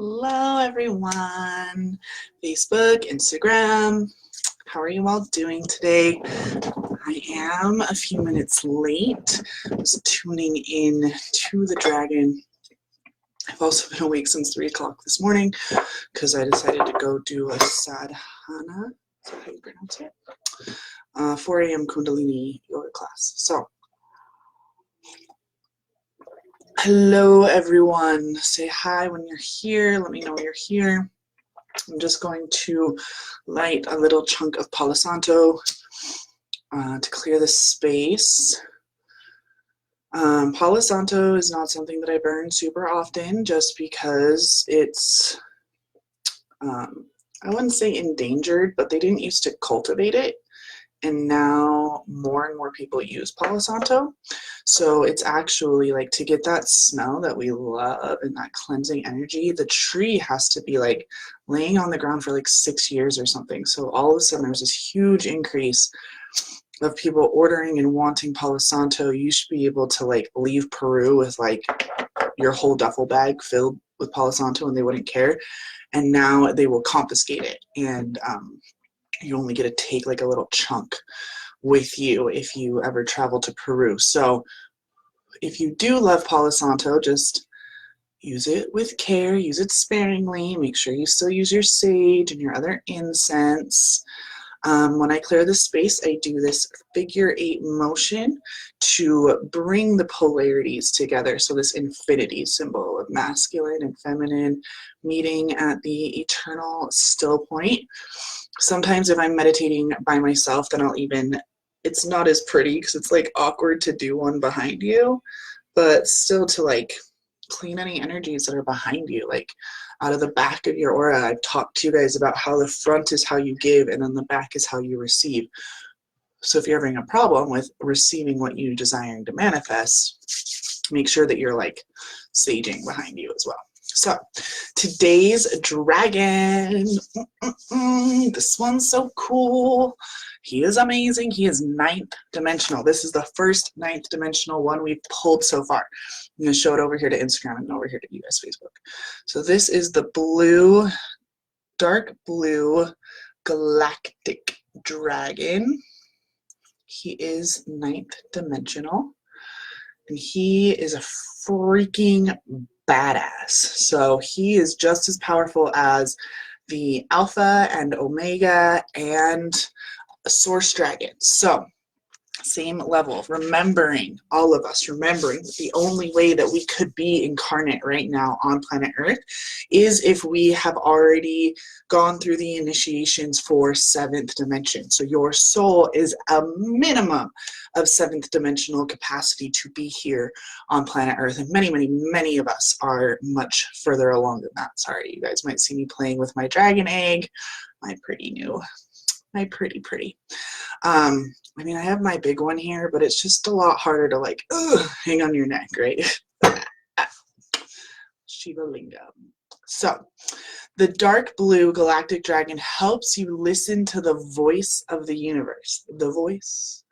Hello, everyone. Facebook, Instagram. How are you all doing today? I am a few minutes late. I was tuning in to the dragon. I've also been awake since 3 o'clock this morning because I decided to go do a sadhana. Is that how you pronounce it? 4 a.m. Kundalini yoga class. So, hello, everyone. Say hi when you're here. Let me know you're here. I'm just going to light a little chunk of Palo Santo to clear the space. Palo Santo is not something that I burn super often just because it's, I wouldn't say endangered, but they didn't used to cultivate it. And now more and more people use Palo Santo. So it's actually like to get that smell that we love and that cleansing energy, the tree has to be like laying on the ground for like 6 years or something. So all of a sudden there's this huge increase of people ordering and wanting Palo Santo. You should be able to like leave Peru with like your whole duffel bag filled with Palo Santo and they wouldn't care. And now they will confiscate it. And you only get to take like a little chunk with you if you ever travel to Peru. So if you do love Palo Santo, just use it with care, use it sparingly, make sure you still use your sage and your other incense. When I clear the space, I do this figure 8 motion to bring the polarities together. So this infinity symbol of masculine and feminine meeting at the eternal still point. Sometimes if I'm meditating by myself, then I'll even, it's not as pretty because it's like awkward to do one behind you, but still to like clean any energies that are behind you, like out of the back of your aura. I've talked to you guys about how the front is how you give and then the back is how you receive. So if you're having a problem with receiving what you desiring to manifest, make sure that you're like saging behind you as well. So today's dragon, this one's so cool. He is amazing. He is 9th dimensional. This is the first 9th dimensional one we've pulled so far. I'm going to show it over here to Instagram and over here to you guys, Facebook. So this is the blue, dark blue galactic dragon. He is 9th dimensional. And he is a freaking badass. So he is just as powerful as the Alpha and Omega and Source Dragon. So same level, remembering, all of us remembering that the only way that we could be incarnate right now on planet Earth is if we have already gone through the initiations for 7th dimension. So your soul is a minimum of 7th dimensional capacity to be here on planet Earth. And many of us are much further along than that. Sorry, you guys might see me playing with my dragon egg, my pretty new. My pretty. I mean, I have my big one here, but it's just a lot harder to like hang on your neck, right? Shiva Lingam. So, the dark blue galactic dragon helps you listen to the voice of the universe. The voice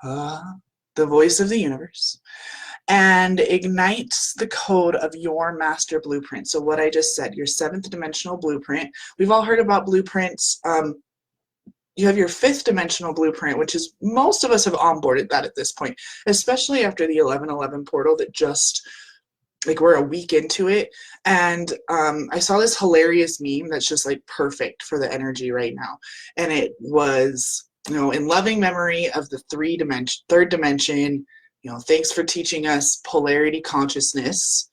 of the universe, and ignites the code of your master blueprint. So what I just said, your 7th dimensional blueprint. We've all heard about blueprints. You have your 5th dimensional blueprint, which is, most of us have onboarded that at this point, especially after the 1111 portal that just, like, we're a week into it. And I saw this hilarious meme that's just like perfect for the energy right now. And it was, you know, in loving memory of the 3rd dimension, you know, thanks for teaching us polarity consciousness,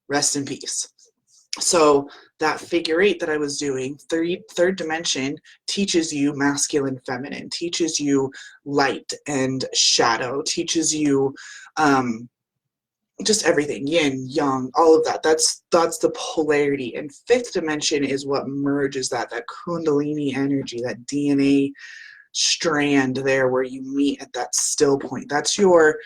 rest in peace. So that figure 8 that I was doing, 3rd dimension, teaches you masculine, feminine, teaches you light and shadow, teaches you just everything, yin, yang, all of that. That's the polarity. And 5th dimension is what merges that Kundalini energy, that DNA strand there where you meet at that still point. That's your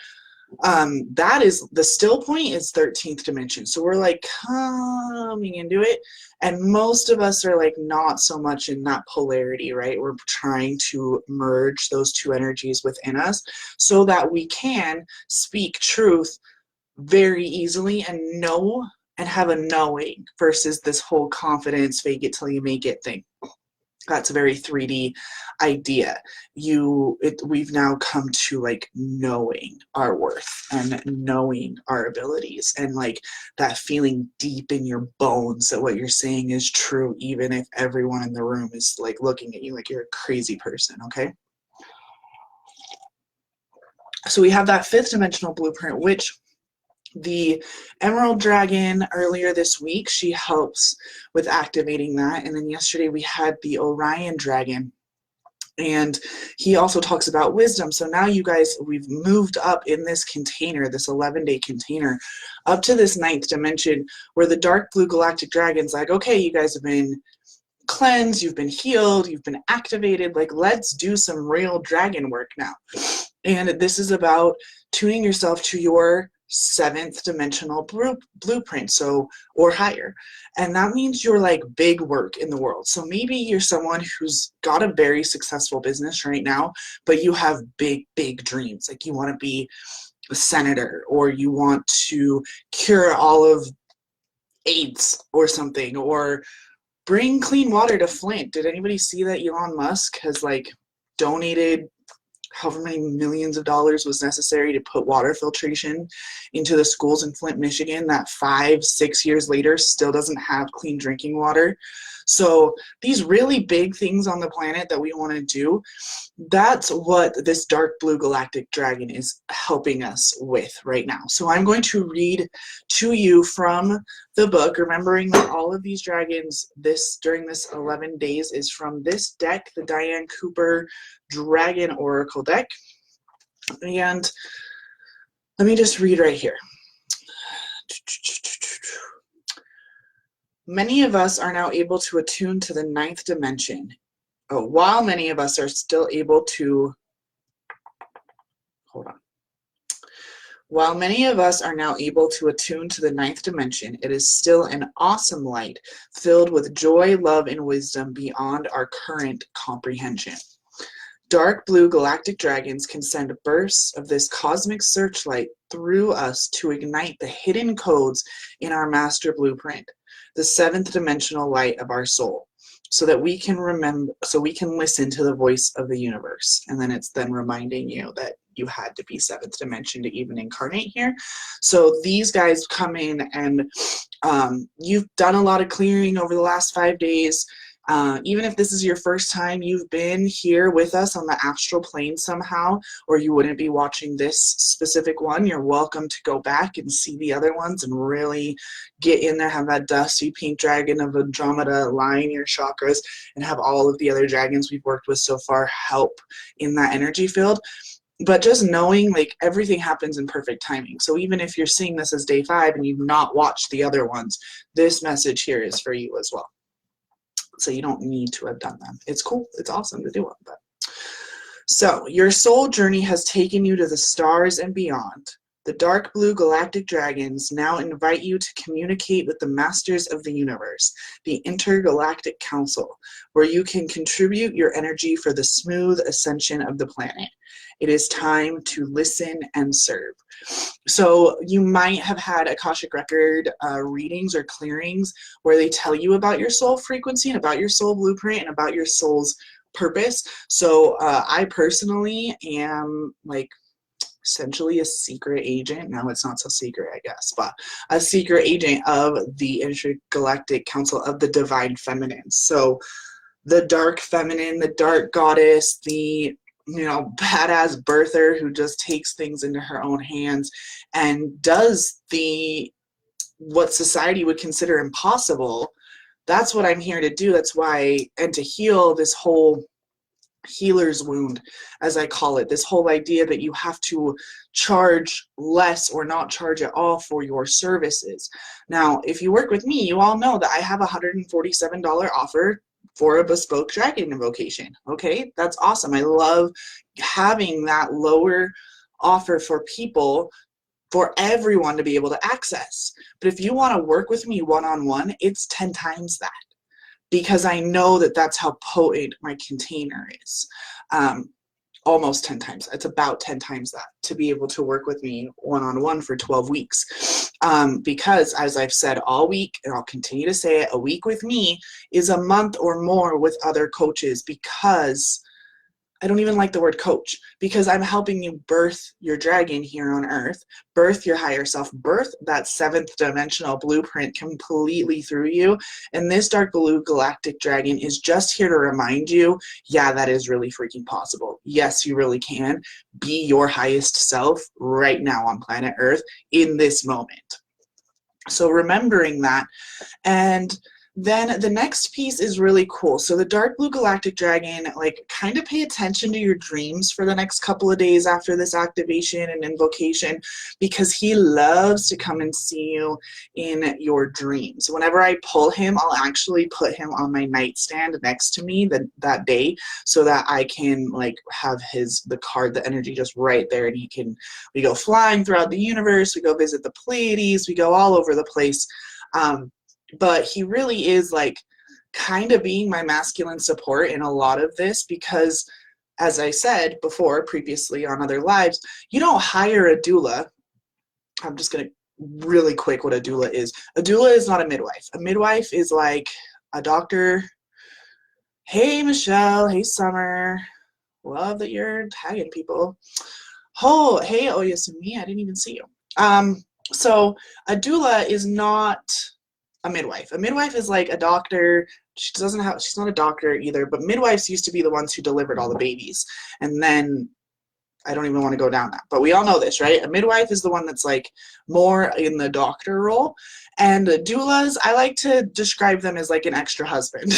that is, the still point is 13th dimension. So we're like coming into it, and most of us are like not so much in that polarity, right? We're trying to merge those two energies within us so that we can speak truth very easily and know and have a knowing versus this whole confidence, fake it till you make it thing. That's a very 3D idea. We've now come to like knowing our worth and knowing our abilities and like that feeling deep in your bones that what you're saying is true, even if everyone in the room is like looking at you like you're a crazy person, okay? So we have that 5th dimensional blueprint, which the Emerald Dragon earlier this week, she helps with activating that. And then yesterday we had the Orion Dragon, and he also talks about wisdom. So now you guys, we've moved up in this container, this 11-day container, up to this 9th dimension where the dark blue galactic dragon's like, okay, you guys have been cleansed, you've been healed, you've been activated, like let's do some real dragon work now. And this is about tuning yourself to your 7th dimensional blueprint, so or higher. And that means you're like big work in the world. So maybe you're someone who's got a very successful business right now, but you have big dreams. Like you want to be a senator, or you want to cure all of AIDS or something, or bring clean water to Flint. Did anybody see that Elon Musk has like donated however many millions of dollars was necessary to put water filtration into the schools in Flint, Michigan, that 5-6 years later still doesn't have clean drinking water? So these really big things on the planet that we want to do, that's what this dark blue galactic dragon is helping us with right now. So I'm going to read to you from the book, remembering that all of these dragons during this 11 days is from this deck, the Diane Cooper Dragon Oracle deck. And let me just read right here. Many of us are now able to attune to the 9th dimension. While many of us are still able to, While many of us are now able to attune to the 9th dimension, it is still an awesome light filled with joy, love, and wisdom beyond our current comprehension. Dark blue galactic dragons can send bursts of this cosmic searchlight through us to ignite the hidden codes in our master blueprint, the 7th dimensional light of our soul, so that we can listen to the voice of the universe. And then it's then reminding you that you had to be 7th dimension to even incarnate here. So these guys come in and you've done a lot of clearing over the last 5 days. Even if this is your first time you've been here with us on the astral plane somehow, or you wouldn't be watching this specific one, you're welcome to go back and see the other ones and really get in there, have that dusty pink dragon of Andromeda line your chakras, and have all of the other dragons we've worked with so far help in that energy field. But just knowing like everything happens in perfect timing. So even if you're seeing this as day 5 and you've not watched the other ones, this message here is for you as well. So you don't need to have done them. It's cool. It's awesome to do it. But so your soul journey has taken you to the stars and beyond. The dark blue galactic dragons now invite you to communicate with the masters of the universe, the Intergalactic Council, where you can contribute your energy for the smooth ascension of the planet. It is time to listen and serve. So you might have had Akashic Record readings or clearings where they tell you about your soul frequency and about your soul blueprint and about your soul's purpose. So I personally am like essentially a secret agent. Now it's not so secret, I guess, but a secret agent of the Intergalactic Council of the Divine Feminine. So the dark feminine, the dark goddess, the badass birther who just takes things into her own hands and does what society would consider impossible. That's what I'm here to do. That's why, and to heal this whole healer's wound, as I call it, this whole idea that you have to charge less or not charge at all for your services. Now, if you work with me, you all know that I have a $147 offer for a bespoke dragon invocation. Okay, that's awesome. I love having that lower offer for people, for everyone to be able to access. But if you want to work with me one-on-one, it's 10 times that, because I know that that's how potent my container is. almost 10 times. It's about 10 times that to be able to work with me one-on-one for 12 weeks. Because as I've said all week, and I'll continue to say it, a week with me is a month or more with other coaches, because I don't even like the word coach, because I'm helping you birth your dragon here on earth, birth your higher self, birth that seventh dimensional blueprint completely through you. And this dark blue galactic dragon is just here to remind you, yeah, that is really freaking possible. Yes, you really can be your highest self right now on planet Earth in this moment. So remembering that. And then the next piece is really cool. So the dark blue galactic dragon, like, kind of pay attention to your dreams for the next couple of days after this activation and invocation, because he loves to come and see you in your dreams. Whenever I pull him, I'll actually put him on my nightstand next to me that day, so that I can like have the card, the energy just right there, and we go flying throughout the universe, we go visit the Pleiades, we go all over the place. But he really is like kind of being my masculine support in a lot of this, because as I said before previously on other lives, you don't hire a doula. I'm just going to really quick what a doula is. A doula is not a midwife. A midwife is like a doctor. Hey, Michelle. Hey, Summer. Love that you're tagging people. Oh, hey, Oyasumi. I didn't even see you. So a doula is not a midwife. A midwife is like a doctor. She's not a doctor either, but midwives used to be the ones who delivered all the babies. And then I don't even want to go down that, but we all know this, right? A midwife is the one that's like more in the doctor role. And doulas, I like to describe them as like an extra husband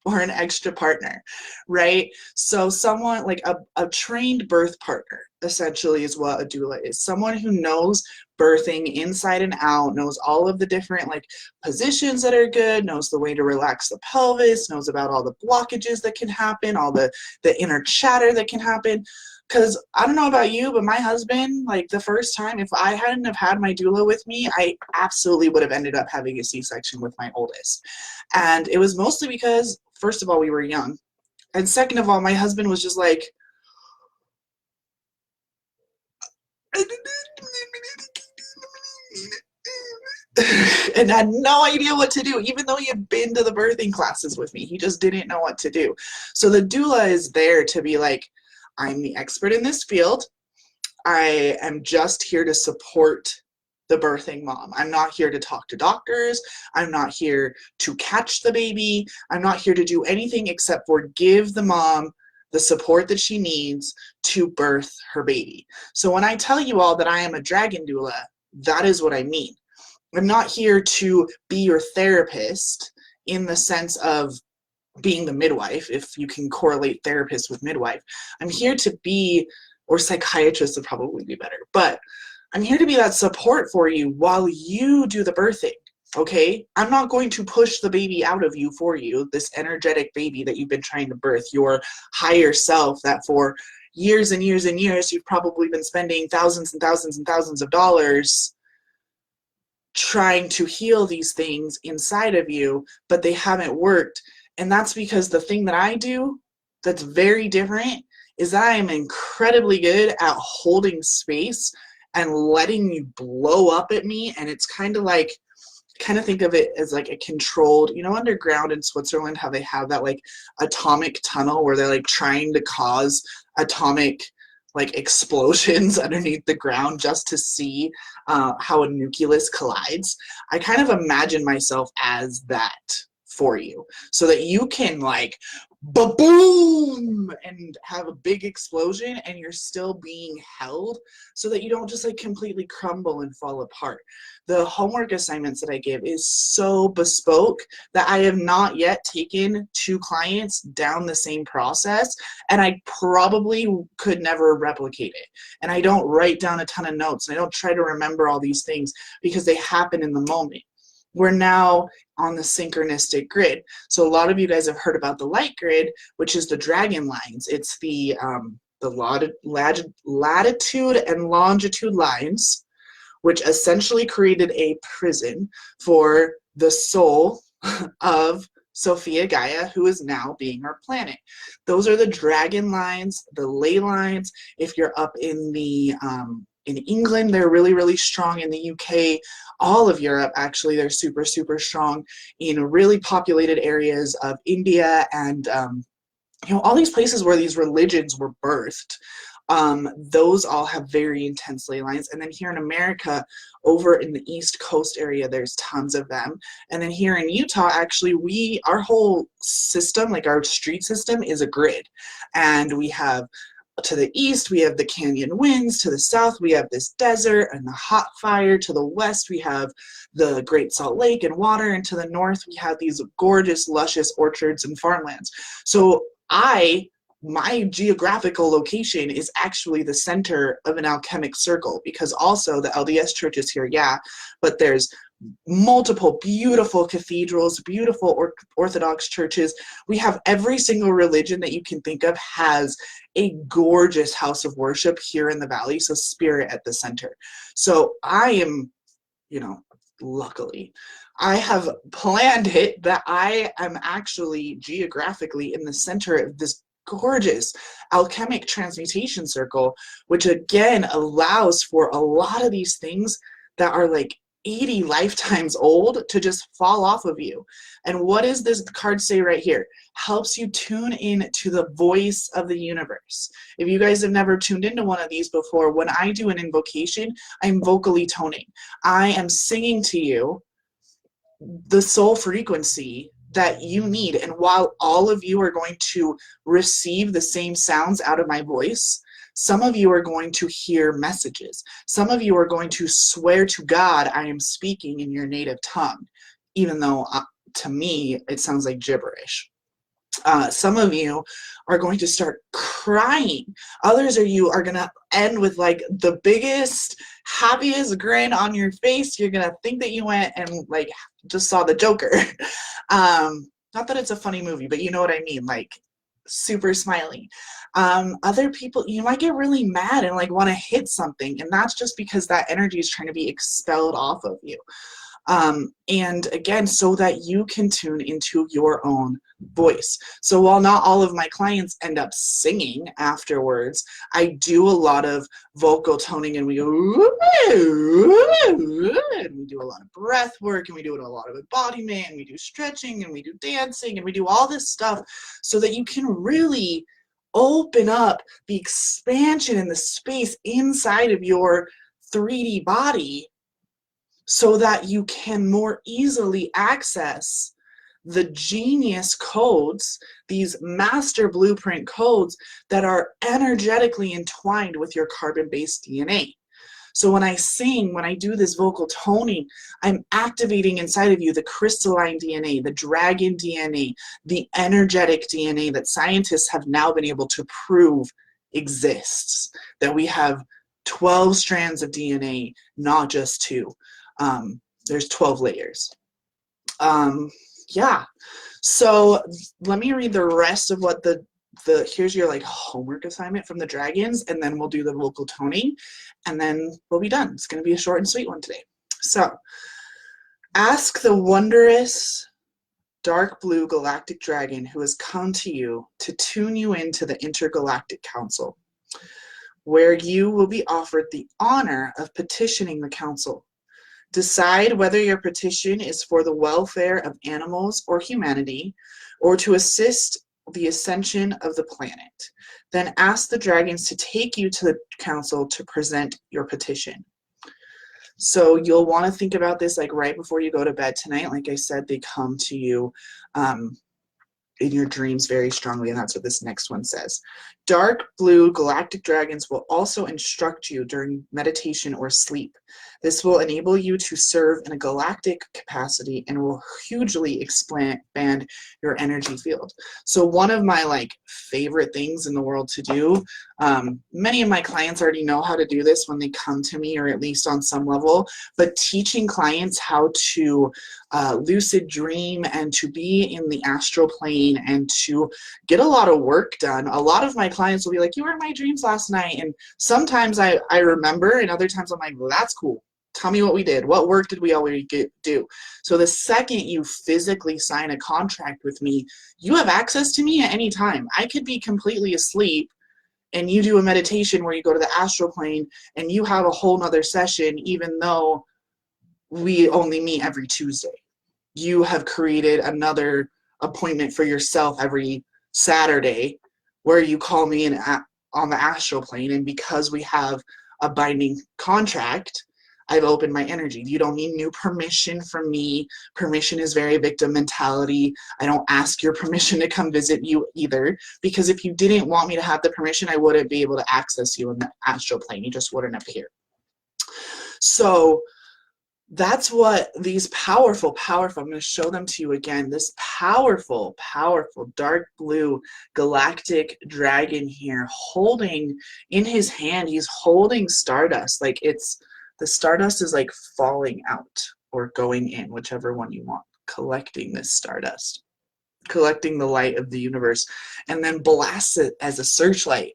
or an extra partner, right? So someone like a trained birth partner essentially is what a doula is. Someone who knows birthing inside and out, knows all of the different like positions that are good, knows the way to relax the pelvis, knows about all the blockages that can happen, all the inner chatter that can happen. Because I don't know about you, but my husband, like the first time, if I hadn't have had my doula with me, I absolutely would have ended up having a C-section with my oldest. And it was mostly because, first of all, we were young. And second of all, my husband was just like, and had no idea what to do, even though he had been to the birthing classes with me. He just didn't know what to do. So the doula is there to be like, I'm the expert in this field. I am just here to support the birthing mom. I'm not here to talk to doctors. I'm not here to catch the baby. I'm not here to do anything except for give the mom the support that she needs to birth her baby. So when I tell you all that I am a dragon doula, that is what I mean. I'm not here to be your therapist in the sense of being the midwife, if you can correlate therapist with midwife. I'm here to be, or psychiatrist would probably be better, but I'm here to be that support for you while you do the birthing, okay? I'm not going to push the baby out of you for you, this energetic baby that you've been trying to birth, your higher self that for years and years and years you've probably been spending thousands and thousands and thousands of dollars trying to heal these things inside of you, but they haven't worked. And that's because the thing that I do that's very different is that I am incredibly good at holding space and letting you blow up at me. And it's kind of like, think of it as like a controlled, underground in Switzerland, how they have that like atomic tunnel where they're like trying to cause atomic like explosions underneath the ground just to see how a nucleus collides. I kind of imagine myself as that for you, so that you can like boom and have a big explosion and you're still being held, so that you don't just like completely crumble and fall apart. The homework assignments that I give is so bespoke that I have not yet taken 2 clients down the same process, and I probably could never replicate it. And I don't write down a ton of notes, and I don't try to remember all these things because they happen in the moment. We're now on the synchronistic grid. So a lot of you guys have heard about the light grid, which is the dragon lines. It's the latitude and longitude lines, which essentially created a prison for the soul of Sophia Gaia, who is now being our planet. Those are the dragon lines, the ley lines. If you're up in England, they're really, really strong. In the UK, all of Europe, actually, they're super, super strong in really populated areas of India and all these places where these religions were birthed. Those all have very intense ley lines. And then here in America, over in the East Coast area, there's tons of them. And then here in Utah, actually, our whole system, like our street system, is a grid. And we have, to the east, we have the canyon winds. To the south, we have this desert and the hot fire. To the west, we have the Great Salt Lake and water. And to the north, we have these gorgeous, luscious orchards and farmlands. So my geographical location is actually the center of an alchemic circle, because also the LDS church is here, yeah, but there's multiple beautiful cathedrals, beautiful Orthodox churches. We have every single religion that you can think of has a gorgeous house of worship here in the valley, so spirit at the center. So I am, luckily, I have planned it that I am actually geographically in the center of this gorgeous alchemic transmutation circle, which again allows for a lot of these things that are like 80 lifetimes old to just fall off of you. And what does this card say right here? Helps you tune in to the voice of the universe. If you guys have never tuned into one of these before, when I do an invocation, I'm vocally toning. I am singing to you the soul frequency that you need. And while all of you are going to receive the same sounds out of my voice, some of you are going to hear messages. Some of you are going to swear to God, I am speaking in your native tongue, even though to me, it sounds like gibberish. Some of you are going to start crying. Others of you are going to end with like the biggest, happiest grin on your face. You're going to think that you went and like just saw the Joker. Not that it's a funny movie, but you know what I mean, like super smiley. Other people, you might get really mad and like want to hit something, and that's just because that energy is trying to be expelled off of you. And again, so that you can tune into your own voice. So while not all of my clients end up singing afterwards, I do a lot of vocal toning, and we go, and we do a lot of breath work, and we do a lot of embodiment, and we do stretching, and we do dancing, and we do all this stuff so that you can really open up the expansion and the space inside of your 3D body, so that you can more easily access the genius codes, these master blueprint codes that are energetically entwined with your carbon-based DNA. So when I sing, when I do this vocal toning, I'm activating inside of you the crystalline DNA, the dragon DNA, the energetic DNA that scientists have now been able to prove exists, that we have 12 strands of DNA, not just 2. There's 12 layers. Yeah. So let me read the rest of what here's your like homework assignment from the dragons, and then we'll do the vocal toning, and then we'll be done. It's going to be a short and sweet one today. So ask the wondrous dark blue galactic dragon who has come to you to tune you into the intergalactic council, where you will be offered the honor of petitioning the council. Decide whether your petition is for the welfare of animals or humanity, or to assist the ascension of the planet. Then ask the dragons to take you to the council to present your petition. So you'll want to think about this like right before you go to bed tonight. Like I said, they come to you in your dreams very strongly, and that's what this next one says. Dark blue galactic dragons will also instruct you during meditation or sleep. This will enable you to serve in a galactic capacity and will hugely expand your energy field. So one of my like favorite things in the world to do, many of my clients already know how to do this when they come to me, or at least on some level, but teaching clients how to lucid dream and to be in the astral plane and to get a lot of work done. A lot of my clients will be like, you were in my dreams last night. And sometimes I remember, and other times I'm like, well, that's cool. Tell me what we did. What work did we already do? So the second you physically sign a contract with me, you have access to me at any time. I could be completely asleep and you do a meditation where you go to the astral plane and you have a whole nother session, even though we only meet every Tuesday. You have created another appointment for yourself every Saturday where you call me in on the astral plane, and because we have a binding contract, I've opened my energy. You don't need new permission from me. Permission is very victim mentality. I don't ask your permission to come visit you either, because if you didn't want me to have the permission, I wouldn't be able to access you in the astral plane. You just wouldn't appear. So that's what these powerful, I'm going to show them to you again. This powerful, dark blue galactic dragon here, holding in his hand, he's holding stardust. Like the stardust is like falling out or going in, whichever one you want, collecting this stardust, collecting the light of the universe, and then blasts it as a searchlight.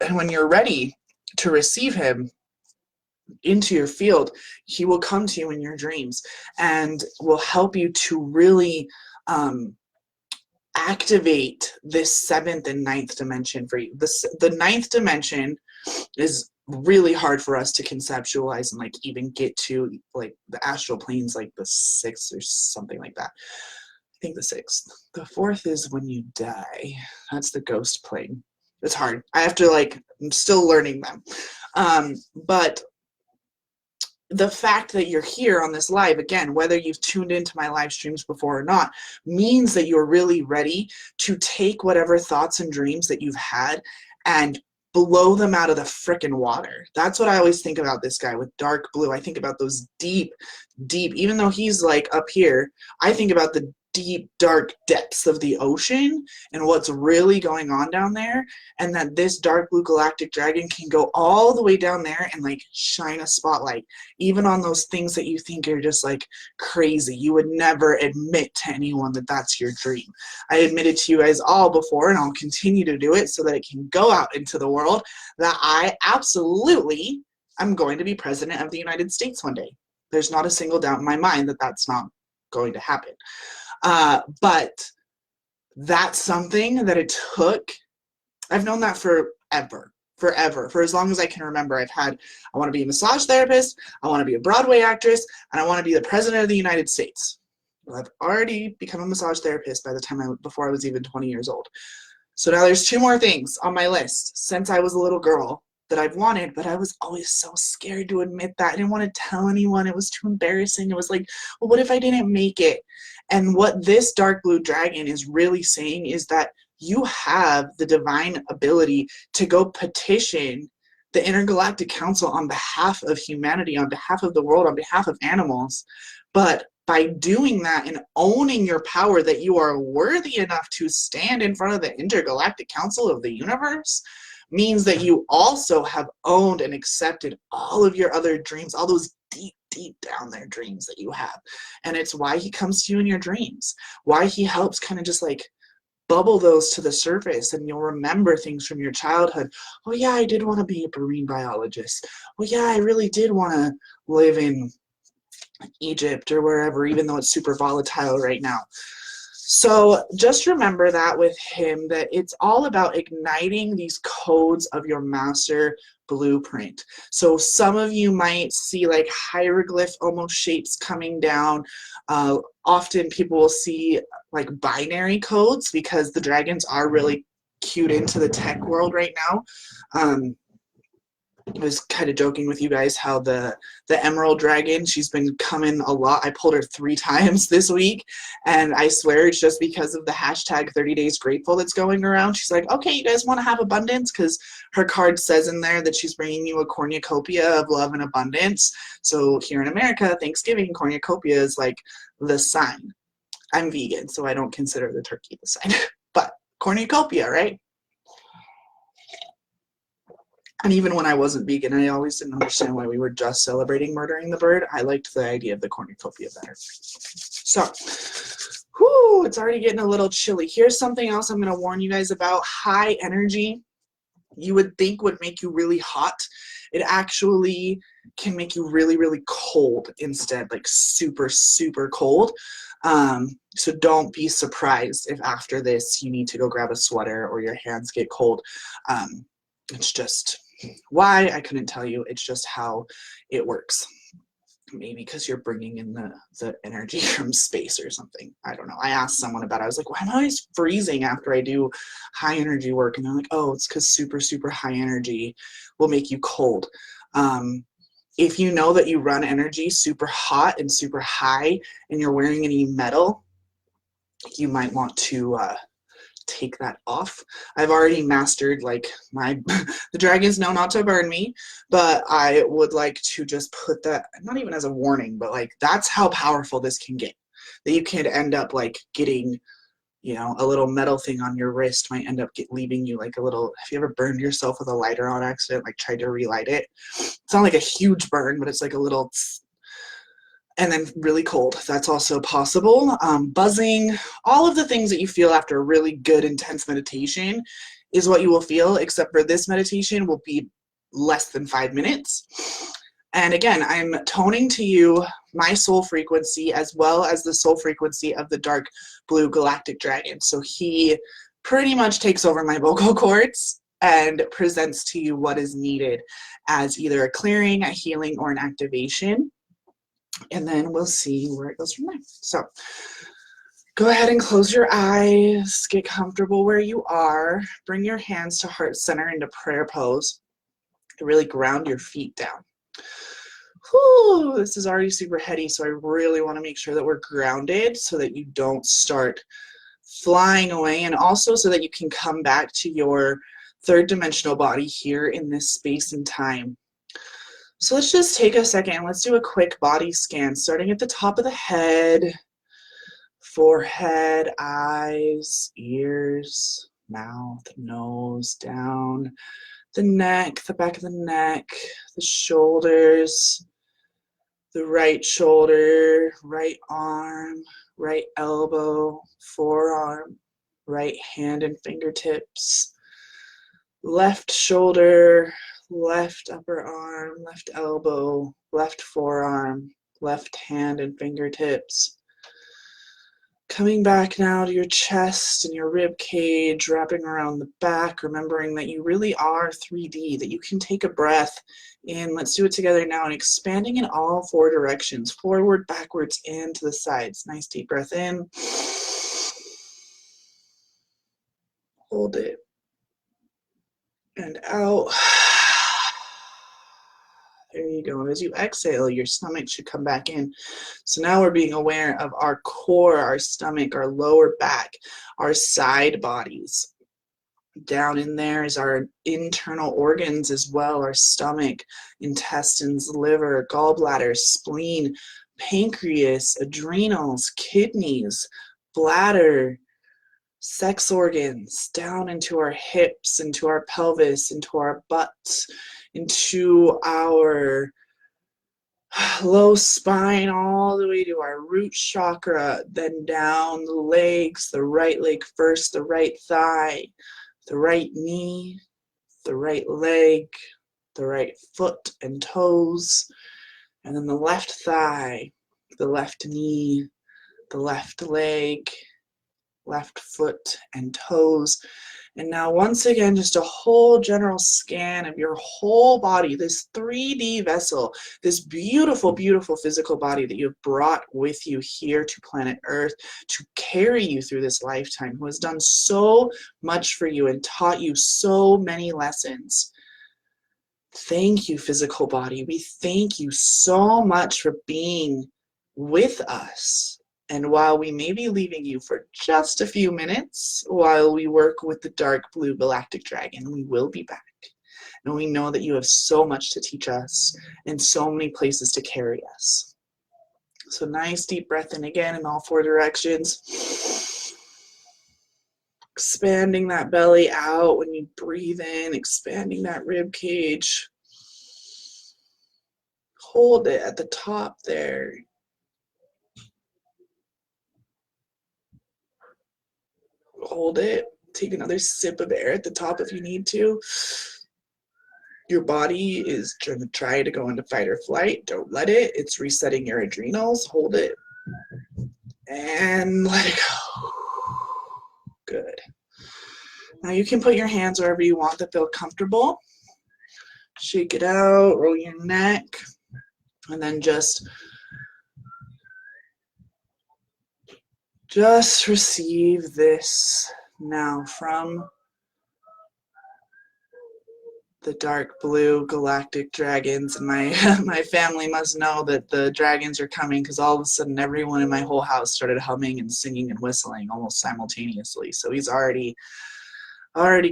And when you're ready to receive him into your field, he will come to you in your dreams and will help you to really activate this 7th and 9th dimension for you. The 9th dimension is really hard for us to conceptualize and like even get to. Like the astral planes, like the 6th or something like that. I think the 6th. The 4th is when you die. That's the ghost plane. It's hard. I have to I'm still learning them. But the fact that you're here on this live, again, whether you've tuned into my live streams before or not, means that you're really ready to take whatever thoughts and dreams that you've had and blow them out of the frickin' water. That's what I always think about this guy with dark blue. I think about those deep, even though he's like up here, I think about the deep, dark depths of the ocean and what's really going on down there, and that this dark blue galactic dragon can go all the way down there and like shine a spotlight even on those things that you think are just like crazy. You would never admit to anyone that that's your dream. I admitted to you guys all before, and I'll continue to do it so that it can go out into the world, that I absolutely am going to be president of the United States one day. There's not a single doubt in my mind that that's not going to happen. But that's something that it took. I've known that forever, for as long as I can remember. I want to be a massage therapist, I want to be a Broadway actress, and I want to be the president of the United States. Well, I've already become a massage therapist by the time before I was even 20 years old. So now there's 2 more things on my list since I was a little girl that I've wanted, but I was always so scared to admit that. I didn't want to tell anyone. It was too embarrassing. It was like, well, what if I didn't make it? And what this dark blue dragon is really saying is that you have the divine ability to go petition the Intergalactic Council on behalf of humanity, on behalf of the world, on behalf of animals. But by doing that and owning your power, that you are worthy enough to stand in front of the Intergalactic Council of the universe, means that you also have owned and accepted all of your other dreams, all those deep down there dreams that you have. And it's why he comes to you in your dreams, why he helps kind of just like bubble those to the surface, and you'll remember things from your childhood. Oh yeah, I did want to be a marine biologist. Oh yeah, I really did want to live in Egypt or wherever, even though it's super volatile right now. So just remember that with him, that it's all about igniting these codes of your master blueprint. So some of you might see like hieroglyph almost shapes coming down. Often people will see like binary codes, because the dragons are really cued into the tech world right now. I was kind of joking with you guys how the Emerald Dragon, she's been coming a lot. I pulled her 3 times this week, and I swear it's just because of the hashtag 30 Days Grateful that's going around. She's like, okay, you guys want to have abundance? Because her card says in there that she's bringing you a cornucopia of love and abundance. So here in America, Thanksgiving, cornucopia is like the sign. I'm vegan, so I don't consider the turkey the sign. But cornucopia, right? And even when I wasn't vegan, I always didn't understand why we were just celebrating murdering the bird. I liked the idea of the cornucopia better. So, it's already getting a little chilly. Here's something else I'm going to warn you guys about. High energy you would think would make you really hot, it actually can make you really, really cold instead, like super, super cold. So don't be surprised if after this you need to go grab a sweater or your hands get cold. It's just why, I couldn't tell you. It's just how it works. Maybe because you're bringing in the energy from space or something. I don't know. I asked someone about it. I was like, why am I always freezing after I do high energy work? And they're like, oh, it's because super, super high energy will make you cold. If you know that you run energy super hot and super high and you're wearing any metal, you might want to take that off. I've already mastered like my the dragons know not to burn me, but I would like to just put that, not even as a warning, but like that's how powerful this can get. That you could end up like getting, you know, a little metal thing on your wrist might end up leaving you like a little, have you ever burned yourself with a lighter on accident, like tried to relight it? It's not like a huge burn, but it's like a little and then really cold. That's also possible. Buzzing, all of the things that you feel after a really good, intense meditation is what you will feel, except for this meditation will be less than 5 minutes. And again, I'm toning to you my soul frequency as well as the soul frequency of the dark blue galactic dragon. So he pretty much takes over my vocal cords and presents to you what is needed as either a clearing, a healing, or an activation. And then we'll see where it goes from there. So go ahead and close your eyes, get comfortable where you are, bring your hands to heart center into prayer pose to really ground your feet down. Whew, this is already super heady, so I really want to make sure that we're grounded so that you don't start flying away, and also so that you can come back to your third dimensional body here in this space and time. So let's just take a second. Let's do a quick body scan, starting at the top of the head, forehead, eyes, ears, mouth, nose, down the neck, the back of the neck, the shoulders, the right shoulder, right arm, right elbow, forearm, right hand and fingertips, left shoulder, left upper arm, left elbow, left forearm, left hand and fingertips. Coming back now to your chest and your rib cage, wrapping around the back, remembering that you really are 3D, that you can take a breath in. Let's do it together now, and expanding in all 4 directions, forward, backwards, and to the sides. Nice deep breath in. Hold it. And out. There you go. And as you exhale, your stomach should come back in. So now we're being aware of our core, our stomach, our lower back, our side bodies. Down in there is our internal organs as well, our stomach, intestines, liver, gallbladder, spleen, pancreas, adrenals, kidneys, bladder, sex organs, down into our hips, into our pelvis, into our butts, into our low spine, all the way to our root chakra, then down the legs, the right leg first, the right thigh, the right knee, the right leg, the right foot and toes, and then the left thigh, the left knee, the left leg, left foot and toes. And now once again, just a whole general scan of your whole body, this 3D vessel, this beautiful, beautiful physical body that you've brought with you here to planet Earth to carry you through this lifetime, who has done so much for you and taught you so many lessons. Thank you, physical body. We thank you so much for being with us. And while we may be leaving you for just a few minutes while we work with the dark blue galactic dragon, we will be back. And we know that you have so much to teach us and so many places to carry us. So nice deep breath in again in all 4 directions. Expanding that belly out when you breathe in, expanding that rib cage. Hold it at the top there. Hold it. Take another sip of air at the top if you need to. Your body is going to try to go into fight or flight. Don't let it. It's resetting your adrenals. Hold it. And let it go. Good. Now you can put your hands wherever you want that feel comfortable. Shake it out, roll your neck, and then just receive this now from the dark blue galactic dragons. And my family must know that the dragons are coming, because all of a sudden everyone in my whole house started humming and singing and whistling almost simultaneously. So he's already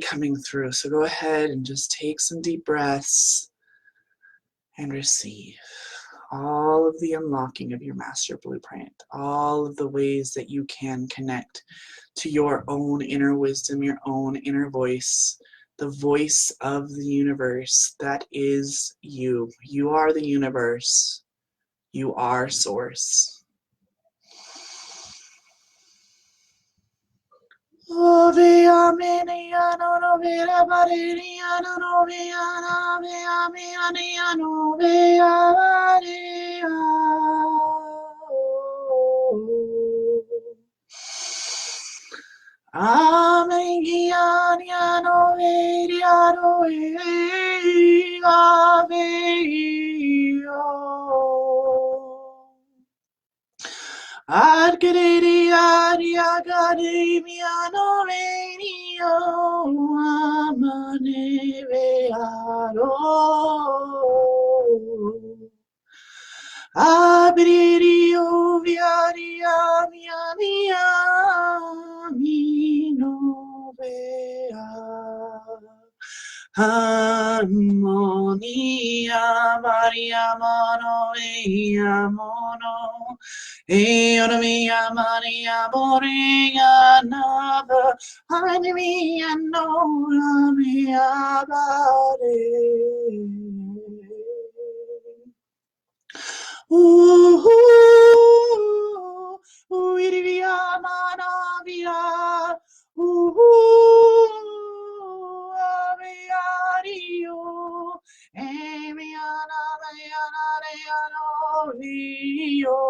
coming through. So go ahead and just take some deep breaths and receive all of the unlocking of your master blueprint, all of the ways that you can connect to your own inner wisdom, your own inner voice, the voice of the universe. That is you. You are the universe. You are source. Harmonia Maria Mono Mono Eonomia Maria Moringa Nava Harmonia No Mia Bade Irivia Manavia Aviario Emiana Mayana Reano Vio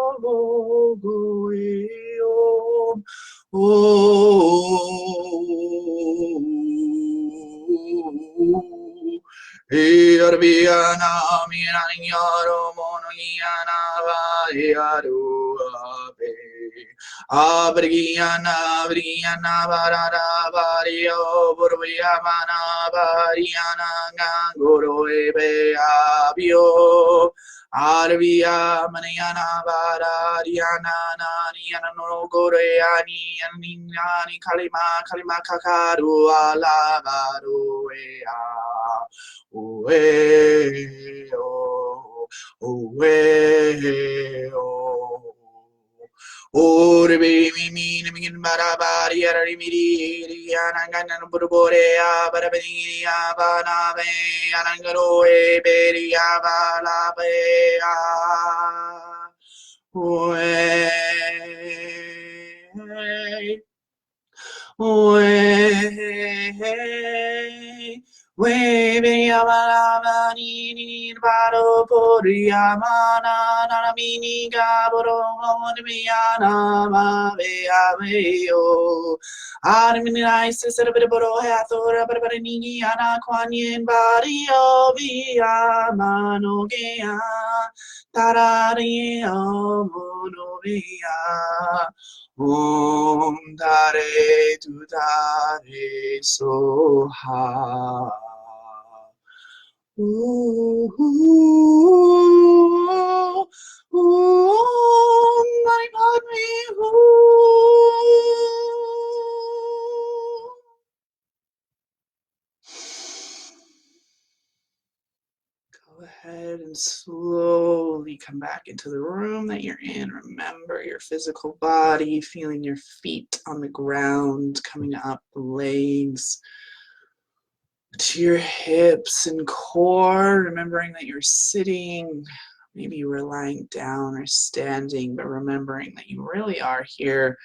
Arviana Miraniaro Monoiana Vaiaru Abe Abriana Briana Barara Vario Burviamana Variana Gangoro Ebe Abio Arvia Maniana Varariana Naniana no Goreani and Nani Kalima Kalima Kakaru Alavaru Ea Uwe Uwe Ore mi min barabari ari miri anangan burborea barabiria banabe anangaro e beria balabea We be amala ni baro poria mana na mini gaboro mi ana ma be aveo armini nice ser per boro hathora per ni ana kwanien bario via mano gea tarari mono via Dare tu dare soha. My padme Go ahead and slowly come back into the room that you're in. Remember your physical body, feeling your feet on the ground, coming up the legs to your hips and core, remembering that you're sitting. Maybe you were lying down or standing, but remembering that you really are here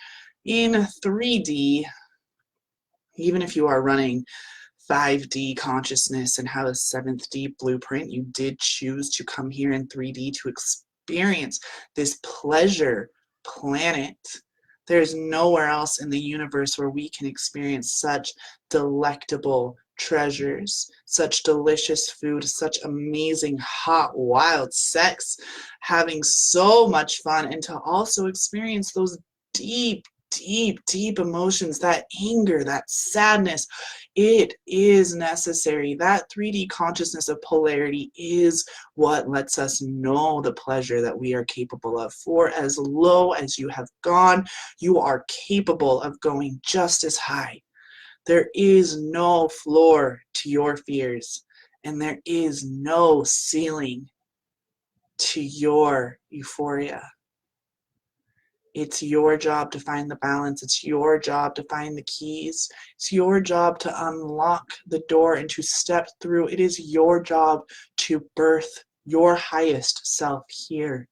in 3D, Even if you are running 5D consciousness and have a 7th D blueprint, you did choose to come here in 3D to experience this pleasure planet. There's nowhere else in the universe where we can experience such delectable treasures, such delicious food, such amazing, hot, wild sex, having so much fun, and to also experience those deep, deep, deep emotions, that anger, that sadness. It is necessary. That 3D consciousness of polarity is what lets us know the pleasure that we are capable of. For as low as you have gone, you are capable of going just as high. There is no floor to your fears, and there is no ceiling to your euphoria. It's your job to find the balance. It's your job to find the keys. It's your job to unlock the door and to step through. It is your job to birth your highest self here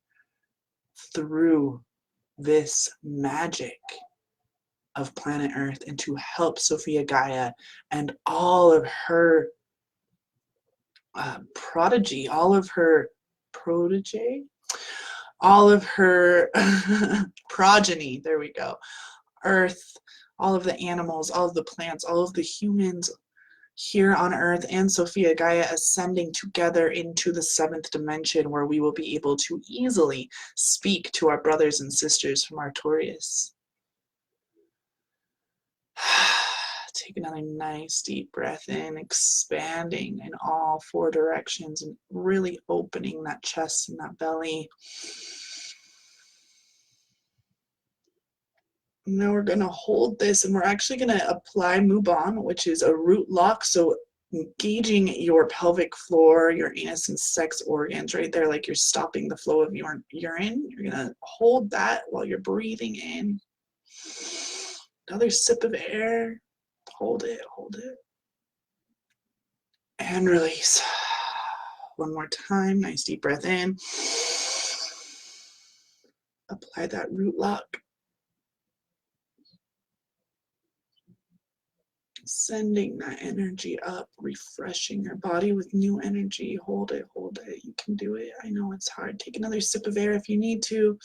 through this magic of planet Earth, and to help Sophia Gaia and all of her protege, all of her progeny, there we go, Earth, all of the animals, all of the plants, all of the humans here on Earth, and Sophia Gaia ascending together into the 7th dimension, where we will be able to easily speak to our brothers and sisters from Artorias. Take another nice deep breath in, expanding in all 4 directions and really opening that chest and that belly. Now we're going to hold this, and we're actually going to apply Mubon, which is a root lock. So engaging your pelvic floor, your anus and sex organs right there, like you're stopping the flow of your urine. You're going to hold that while you're breathing in. Another sip of air. Hold it, hold it. And release. One more time. Nice deep breath in. Apply that root lock. Sending that energy up, refreshing your body with new energy. Hold it, hold it. You can do it. I know it's hard. Take another sip of air if you need to.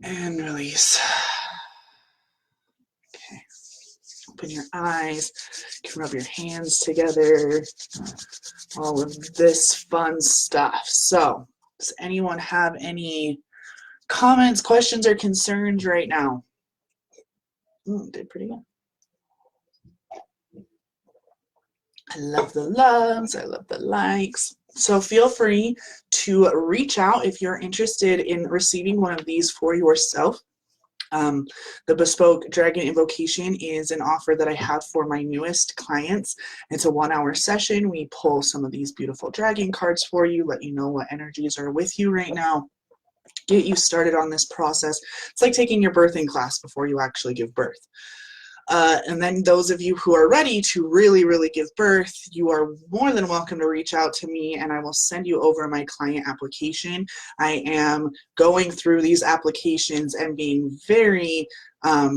And release. Okay. Open your eyes. You can rub your hands together. All of this fun stuff. So, does anyone have any comments, questions, or concerns right now? Did pretty good. I love the loves. I love the likes. So feel free to reach out if you're interested in receiving one of these for yourself. The Bespoke Dragon Invocation is an offer that I have for my newest clients. It's a 1-hour session. We pull some of these beautiful dragon cards for you, let you know what energies are with you right now, get you started on this process. It's like taking your birthing class before you actually give birth. And then those of you who are ready to really, really give birth, you are more than welcome to reach out to me, and I will send you over my client application. I am going through these applications and being very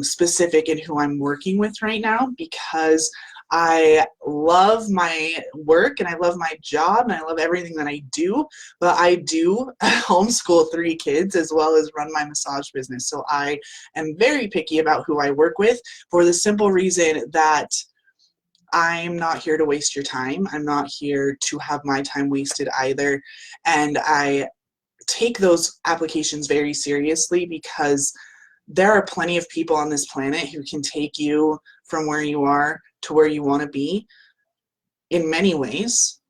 specific in who I'm working with right now, because I love my work and I love my job and I love everything that I do, but I do homeschool 3 kids as well as run my massage business. So I am very picky about who I work with, for the simple reason that I'm not here to waste your time. I'm not here to have my time wasted either. And I take those applications very seriously, because there are plenty of people on this planet who can take you from where you are to where you want to be in many ways.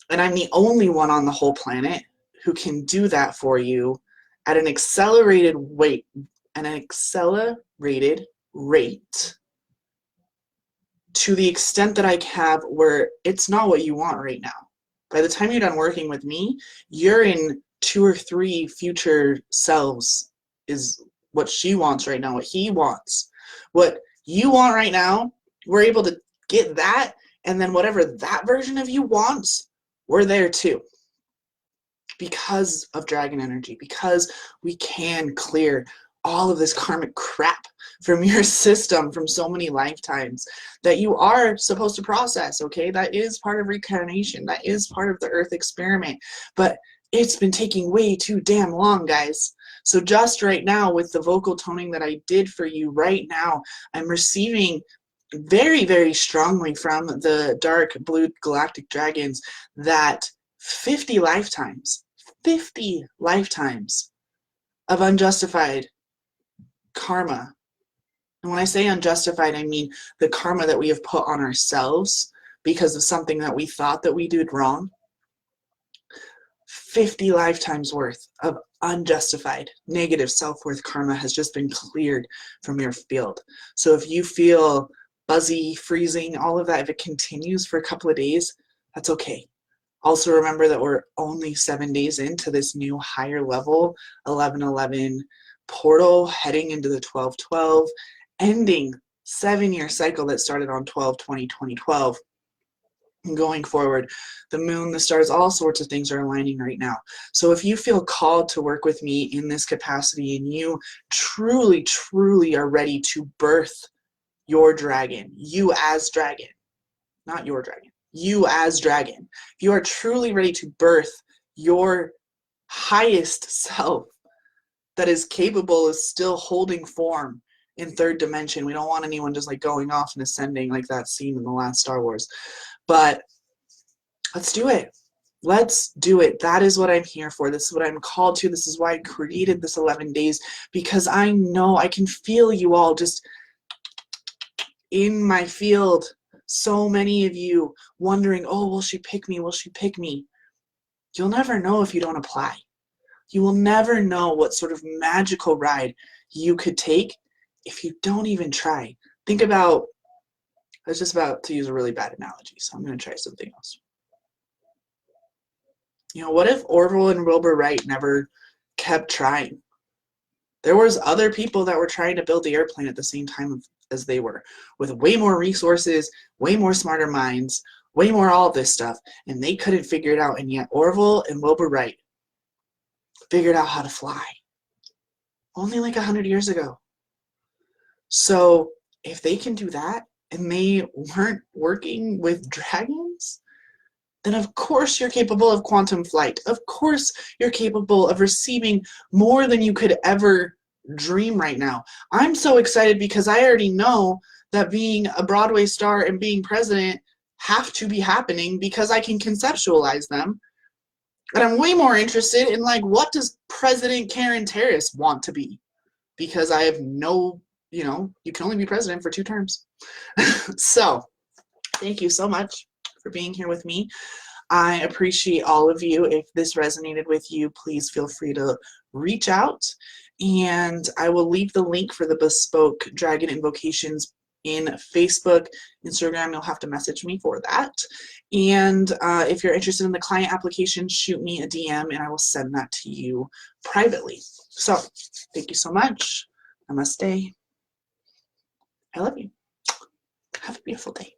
And I'm the only one on the whole planet who can do that for you at an accelerated rate, to the extent that I have, where it's not what you want right now. By the time you're done working with me, you're in 2 or 3 future selves, is what she wants right now, what he wants. What you want right now, we're able to get that, and then whatever that version of you wants, we're there too. because of dragon energy, because we can clear all of this karmic crap from your system from so many lifetimes that you are supposed to process, okay? That is part of reincarnation. That is part of the earth experiment. But it's been taking way too damn long, guys. So just right now, with the vocal toning that I did for you right now, I'm receiving very, very strongly from the dark blue galactic dragons that 50 lifetimes of unjustified karma. And when I say unjustified, I mean the karma that we have put on ourselves because of something that we thought that we did wrong. 50 lifetimes worth of unjustified negative self-worth karma has just been cleared from your field. So if you feel buzzy, freezing, all of that, if it continues for a couple of days, that's okay. Also remember that we're only 7 days into this new higher level 1111 portal, heading into the 1212, ending 7-year cycle that started on 12/20/2012. And going forward, the moon, the stars, all sorts of things are aligning right now. So if you feel called to work with me in this capacity and you truly, truly are ready to birth your dragon, you as dragon, not your dragon, you as dragon, if you are truly ready to birth your highest self that is capable of still holding form in third dimension. We don't want anyone just like going off and ascending like that scene in the last Star Wars. But let's do it. Let's do it. That is what I'm here for. This is what I'm called to. This is why I created this 11 days, because I know I can feel you all just in my field. So many of you wondering, oh, will she pick me? Will she pick me? You'll never know if you don't apply. You will never know what sort of magical ride you could take if you don't even try. Think about, I was just about to use a really bad analogy, so I'm going to try something else. You know, what if Orville and Wilbur Wright never kept trying? There was other people that were trying to build the airplane at the same time as they were, with way more resources, way more smarter minds, way more all this stuff, and they couldn't figure it out. And yet Orville and Wilbur Wright figured out how to fly only like 100 years ago. So if they can do that and they weren't working with dragons, then of course you're capable of quantum flight. Of course you're capable of receiving more than you could ever dream right now. I'm so excited because I already know that being a Broadway star and being president have to be happening because I can conceptualize them. And I'm way more interested in, like, what does President Karen Terrace want to be? Because I have no, you know, you can only be president for 2 terms. So thank you so much for being here with me. I appreciate all of you. If this resonated with you, please feel free to reach out. And I will leave the link for the bespoke Dragon Invocations in Facebook, Instagram. You'll have to message me for that. And if you're interested in the client application, shoot me a DM and I will send that to you privately. So thank you so much. Namaste. I love you. Have a beautiful day.